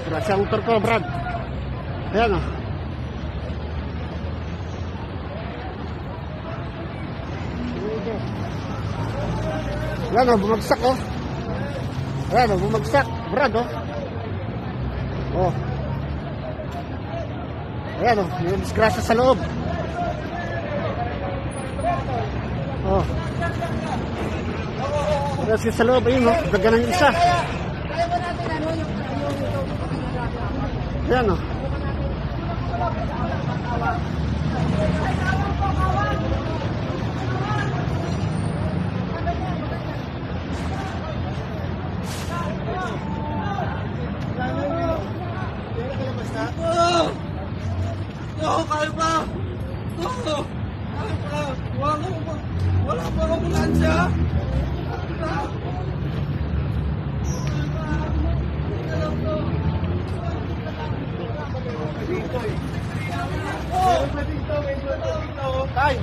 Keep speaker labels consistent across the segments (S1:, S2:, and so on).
S1: Grasya motor ko, Brad. Ayan o. Ayan o, bumagsak o. Ayan o, bumagsak. Brad o. Oh. Ayan o, may disgrasya sa loob. Oh. Disgrasya sa loob, ayun o, daga ng isa. Ayan o.
S2: Kaya pa! Wala pa ambulansya! Tay!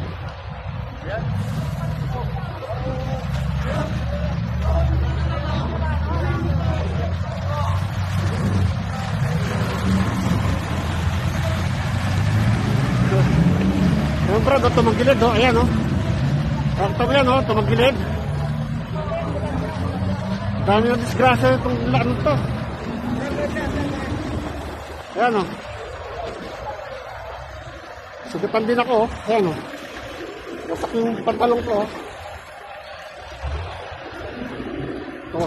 S2: Yan!
S1: Ayan, Brad, tumagilid o. Ayan o. Sakto yan o, tumagilid. Dami na disgrasya itong ano to. Ayan o. Sugitan din ako o. Ayan o. Wasak yung pantalong ko o. O.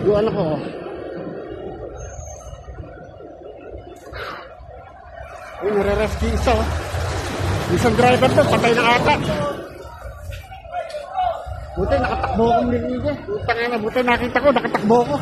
S1: Yung ano ko o. Ayun, nare-rescue isa o. Isang driver to, patay na ata. Buti, nakatakbo akong linig eh. Buti nakita ko, nakatakbo ko.